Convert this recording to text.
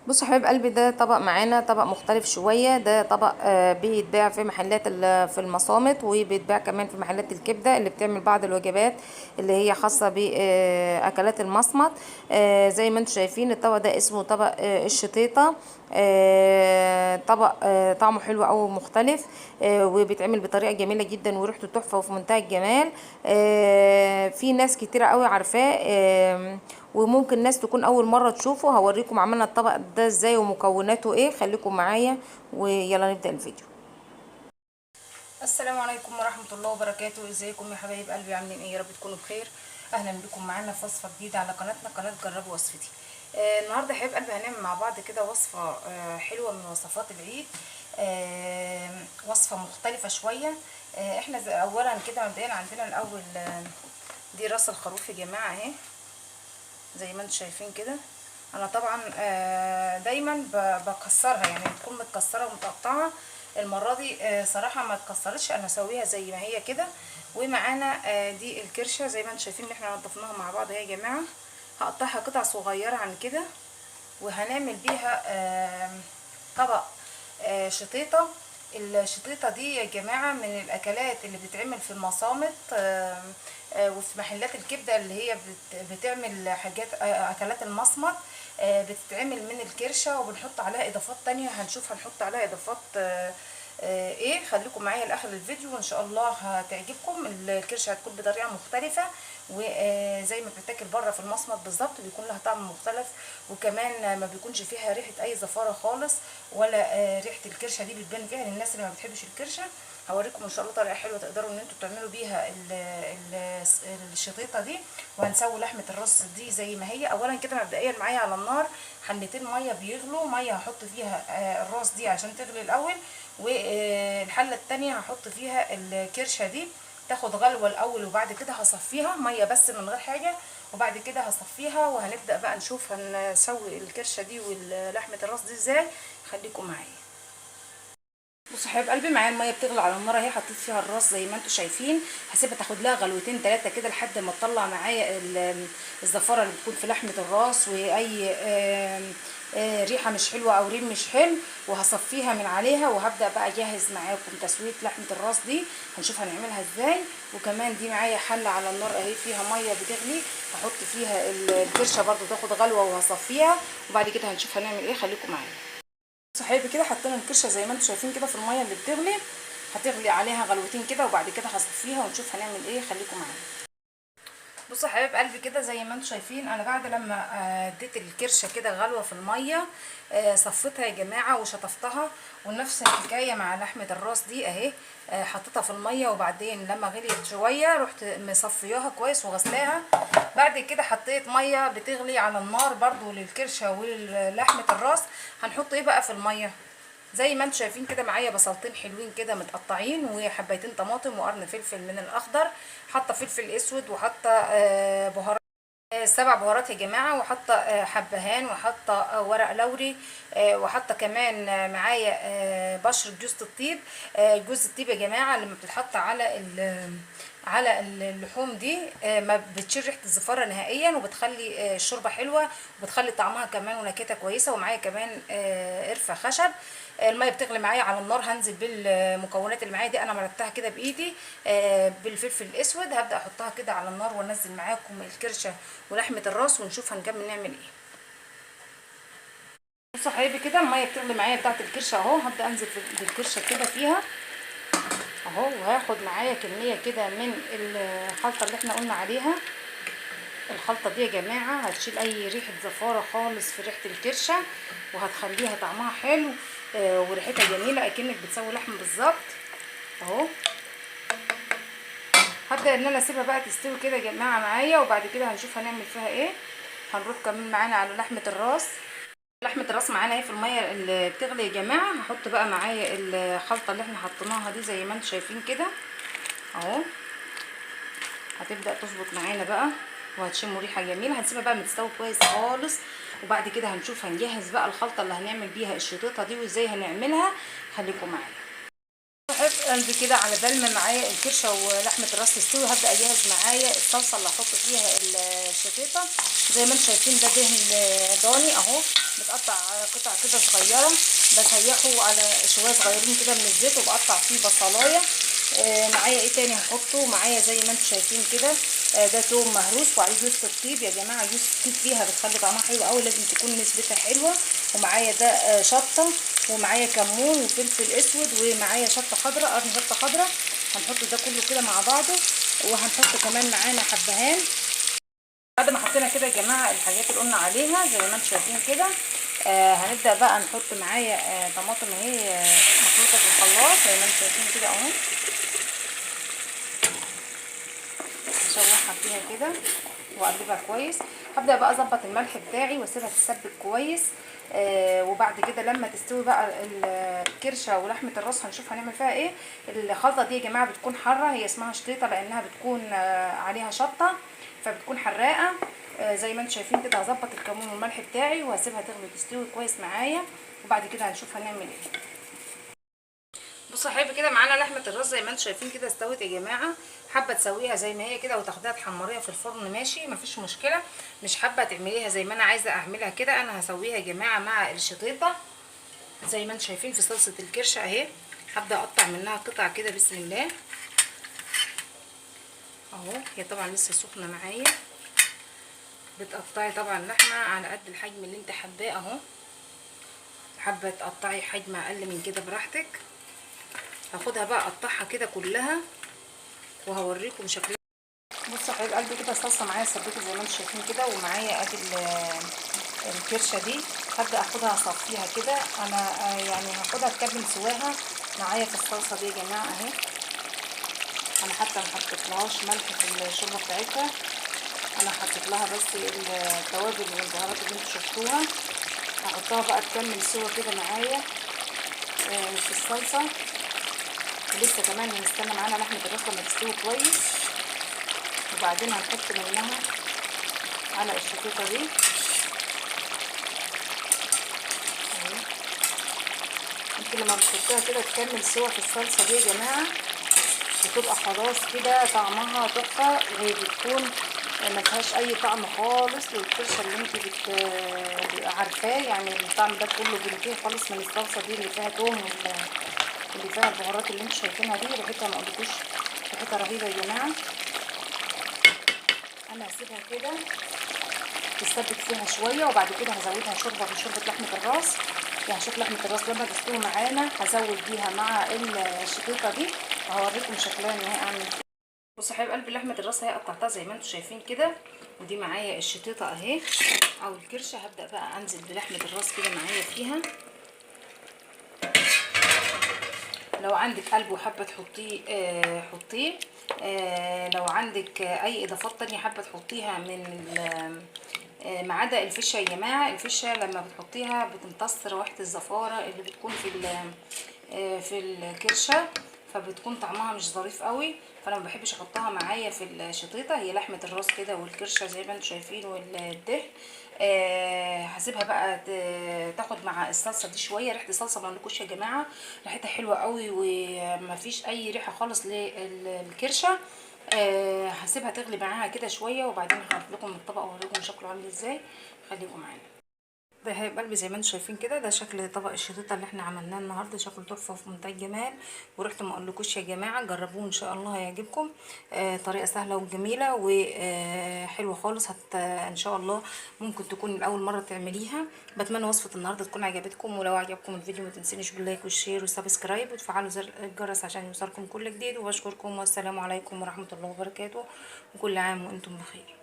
بصوا يا حبايب قلبي، ده طبق معانا، طبق مختلف شويه. ده طبق بيتباع في محلات في المصامت، وبيتباع كمان في محلات الكبده اللي بتعمل بعض الوجبات اللي هي خاصه باكلات المصمت. زي ما انتم شايفين الطبق ده اسمه طبق الشطيطه. طبق طعمه حلو قوي مختلف. وبيتعمل بطريقه جميله جدا وريحته تحفه وفي منتهى الجمال. في ناس كتيره قوي عارفاه. وممكن ناس تكون اول مره تشوفه. هوريكم عملنا الطبق ده ازاي ومكوناته ايه. خليكم معايا ويلا نبدا الفيديو. السلام عليكم ورحمه الله وبركاته. ازيكم يا حبايب قلبي؟ عاملين ايه؟ يا رب تكونوا بخير. اهلا بكم معانا في وصفه جديده على قناتنا، قناه جربوا وصفتي. النهارده يا حبايب قلبي هنعمل مع بعض كده وصفه حلوه من وصفات العيد. وصفه مختلفه شويه. احنا اولا كده مبدئيا عندنا الاول دي راس الخروف يا جماعه اهي، زي ما انتم شايفين كده. انا طبعا دايما بكسرها، يعني تكون متكسره ومتقطعه. المره دي صراحه ما اتكسرتش، انا اسويها زي ما هي كده. ومعانا دي الكرشه زي ما انتم شايفين اللي احنا نضفناها مع بعض اهي يا جماعه. هقطعها قطع صغيره عن كده، وهنعمل بيها طبق شطيطه. الشطيطه دي يا جماعه من الاكلات اللي بتتعمل في المصامت وفي محلات الكبده اللي هي بتعمل حاجات اكلات المصمت. بتتعمل من الكرشه وبنحط عليها اضافات تانية، هنشوف هنحط عليها اضافات ايه. خليكم معايا لاخر الفيديو وان شاء الله هتعجبكم. الكرشه هتكون بطريقه مختلفه، وزي ما بتتاكل بره في المصمت بالظبط، بيكون لها طعم مختلف، وكمان ما بيكونش فيها ريحه اي زفاره خالص، ولا ريحه الكرشه دي بتبان فيها للناس اللي ما بتحبش الكرشه. هوريكم ان شاء الله طريقه حلوه تقدروا ان انتوا تعملوا بيها الشطيطه دي. وهنسوي لحمه الراس دي زي ما هي. اولا كده مبدئيا معايا على النار حلتين ميه بيغلوا، ميه هحط فيها الراس دي عشان تغلي الاول، والحله التانية هحط فيها الكرشه دي تاخد غلوه الاول، وبعد كده هصفيها ميه بس من غير حاجه، وبعد كده هصفيها وهنبدا بقى نشوف هنسوي الكرشه دي ولحمه الراس دي ازاي. خليكم معايا. بصوا يا حبايب قلبي، معايا الميه بتغلي على النار اهي، حطيت فيها الراس زي ما انتم شايفين. هسيبها تاخد لها غلوتين ثلاثه كده لحد ما تطلع معايا الزفاره اللي بتكون في لحمه الراس، واي ريحه مش حلوه او ريم مش حلو. وهصفيها من عليها وهبدا بقى اجهز معاكم تسويه لحمه الراس دي. هنشوف هنعملها ازاي. وكمان دي معايا حله على النار اهي فيها ميه بتغلي، هحط فيها الكرشه برده تاخد غلوه وهصفيها، وبعد كده هنشوف هنعمل ايه. خليكم معايا. صحيح كده حطينا الكرشه زي ما انتم شايفين كده في الميه اللي بتغلي، هتغلي عليها غلوتين كده، وبعد كده هصفيها ونشوف هنعمل ايه. خليكم معايا. بصوا يا حبايب قلبي كده زي ما انتم شايفين، انا بعد لما اديت الكرشه كده غلوه في الميه صفيتها يا جماعه وشطفتها. ونفس الحكايه مع لحمه الراس دي اهي. حطيتها في الميه وبعدين لما غليت شويه رحت مصفياها كويس وغسلاها. بعد كده حطيت ميه بتغلي على النار برضو للكرشه وللحمه الراس. هنحط ايه بقى في الميه؟ زي ما انتم شايفين كده معايا بصلتين حلوين كده متقطعين، وحبايتين طماطم، وقرن فلفل من الاخضر، حاطه فلفل اسود، وحاطه بهارات 7 بهارات يا جماعه، وحاطه حبهان، وحاطه ورق لوري، وحاطه كمان معايا بشر جوز الطيب. جوز الطيب يا جماعه لما بتتحط على اللحوم دي ما بتشيل ريحه الزفاره نهائيا، وبتخلي الشوربه حلوه، وبتخلي طعمها كمان ونكهتها كويسه. ومعايا كمان قرفه خشب. الميه بتغلي معايا على النار، هنزل بالمكونات اللي معايا دي، انا ملتها كده بايدي بالفلفل الاسود. هبدا احطها كده على النار وانزل معاكم الكرشه ولحمه الراس ونشوف هنكمل نعمل ايه. بصوا يا حبايبي كده الميه بتغلي معايا بتاعت الكرشه اهو، هبدا انزل بالكرشه كده فيها اهو، وهاخد معايا كميه كده من الخلطه اللي احنا قلنا عليها. الخلطه دي يا جماعه هتشيل اي ريحه زفاره خالص في ريحه الكرشه، وهتخليها طعمها حلو وريحتها جميله اكنك بتسوي لحم بالظبط اهو. هبدا ان انا اسيبها بقى تستوي كده يا جماعه معايا، وبعد كده هنشوف هنعمل فيها ايه. هنروح كمان معانا على لحمه الراس. لحمه الراس معانا اهي في الميه اللي بتغلي يا جماعه. هحط بقى معايا الخلطه اللي احنا حطيناها دي زي ما انتم شايفين كده اهو. هتبدا تظبط معانا بقى وهتشموا ريحه جميله. هنسيبها بقى متستوي كويس خالص، وبعد كده هنشوف هنجهز بقى الخلطه اللي هنعمل بيها الشطيطه دي وازاي هنعملها. خليكم معايا. حبايب قلبي كده على بال ما معايا الكرشه ولحمه الراس تستوي هبدا اجهز معايا الصلصه اللي هحط فيها الشطيطه. زي ما انتم شايفين ده دهن ضاني اهو، متقطع قطع كده صغيره، بسيحه على شويه صغيرين كده من الزيت، وبقطع فيه بصلايه. معايا ايه تاني هحطه معايا زي ما انتم شايفين كده؟ ده توم مهروس وعليه جوز الطيب. يا جماعه جوز الطيب فيها بتخلي طعمها حلو قوي، لازم تكون نسبتها حلوه. ومعايا ده شطه، ومعايا كمون وفلفل اسود، ومعايا شطه خضراء، قرن شطه خضراء. هنحط ده كله كده مع بعضه، وهنحط كمان معانا حبهان. بعد ما حطينا كده يا جماعه الحاجات اللي قلنا عليها زي ما انتم شايفين كده، هنبدا بقى نحط معايا طماطم اهي مخلوطه في الخلاط زي ما انتم شايفين كده اهو. هشوحها فيها كده واقلبها كويس. هبدا بقى اظبط الملح بتاعي واسيبها تتسبك كويس. وبعد كده لما تستوي بقى الكرشه ولحمه الراس هنشوف هنعمل فيها ايه. الخلطه دي يا جماعه بتكون حاره، هي اسمها شطيطه لانها بتكون عليها شطه، فبتكون حراقه. زي ما انتم شايفين كده هظبط الكمون والملح بتاعي وهسيبها تغلي تستوي كويس معايا، وبعد كده هنشوف هنعمل ايه. بصوا يا حبايبي كده معانا لحمه الراس زي ما انتم شايفين كده استوت يا جماعه. حابه تسويها زي ما هي كده وتاخديها تحمريها في الفرن ماشي مفيش مشكله. مش حابه تعمليها زي ما انا عايزه اعملها كده، انا هسويها يا جماعه مع الشطيطه زي ما انتم شايفين في صلصه الكرشه اهي. هبدا اقطع منها قطع كده بسم الله اهو. هي طبعا لسه سخنه معايا. بتقطعي طبعا لحمه على قد الحجم اللي انت حباه اهو. حابه تقطعي حجم اقل من كده براحتك. هاخدها بقى اقطعها كده كلها وهوريكم شكلها. بصوا يا حبايب قلبي كده الصلصه معايا سبكت زي ما انتم شايفين كده، ومعايا ادي الكرشه دي. هبدا اخدها اصفيها كده. انا يعني هاخدها تكمل سواها معايا في الصلصه دي يا جماعه اهي. انا حتى ما حطيتلهاش ملح في الشوربه بتاعتها، انا حطيت لها بس التوابل والبهارات اللي انتم شفتوها. هحطها بقى تكمل سوا كده معايا في الصلصه. ولسه كمان هنستنى معانا لحمه الراس لما تستوي كويس، وبعدين هنحط منها على الشطيطه دي اهي. انت لما بتحطيها كده تكمل سوا في الصلصه دي يا جماعه بتبقى خلاص كده طعمها تحفه، وبتكون ما فيهاش اي طعم خالص للكرشه اللي انت عارفاه. يعني الطعم ده كله بينتهي خالص من الصلصه دي اللي فيها توم واللي فيها البهارات اللي انتم شايفينها دي. ريحتها ما اقولكوش، ريحتها رهيبه يا جماعه. انا هسيبها كده تتسبك فيها شويه، وبعد كده هزودها شوربه من شوربه لحمه الراس. يعني شوف لحمه الراس لما تستوي معانا هزود بيها مع الشطيطه دي، وهوريكم شكلها ان هي عامل. بصوا يا حبايب قلبي لحمه الراس اهي قطعتها زي ما انتم شايفين كده، ودي معايا الشطيطه اهي او الكرشه. هبدا بقى انزل بلحمه الراس كده معايا فيها. لو عندك قلب وحابه تحطيه حطيه. لو عندك اي اضافات تانية حابه تحطيها من ما عدا الفشه يا جماعه. الفشه لما بتحطيها بتمتص روائح الزفاره اللي بتكون في الكرشه، فبتكون طعمها مش ظريف قوي، فانا ما بحبش احطها معايا في الشطيطه. هي لحمه الراس كده والكرشه زي ما انتم شايفين والدهن. هسيبها بقى تاخد مع الصلصه دي شويه. ريحه الصلصه ما اقولكوش يا جماعه، ريحتها حلوه قوي ومفيش اي ريحه خالص للكرشه. هسيبها تغلي معاها كده شويه، وبعدين هحط لكم الطبق واوريكم شكله عامل ازاي. خليكم معانا. ده هيبقى قلبي زي ما انتم شايفين كده، ده شكل طبق الشطيطه اللي احنا عملناه النهارده. شكله تحفه في منتهى الجمال، وريحته ما اقولكوش يا جماعه. جربوه ان شاء الله هيعجبكم. طريقه سهله وجميله وحلوه خالص. ان شاء الله ممكن تكون اول مره تعمليها. بتمنى وصفه النهارده تكون عجبتكم، ولو عجبكم الفيديو ما تنسونيش باللايك والشير والسبسكرايب وتفعلوا زر الجرس عشان يوصلكم كل جديد. وبشكركم والسلام عليكم ورحمه الله وبركاته، وكل عام وانتم بخير.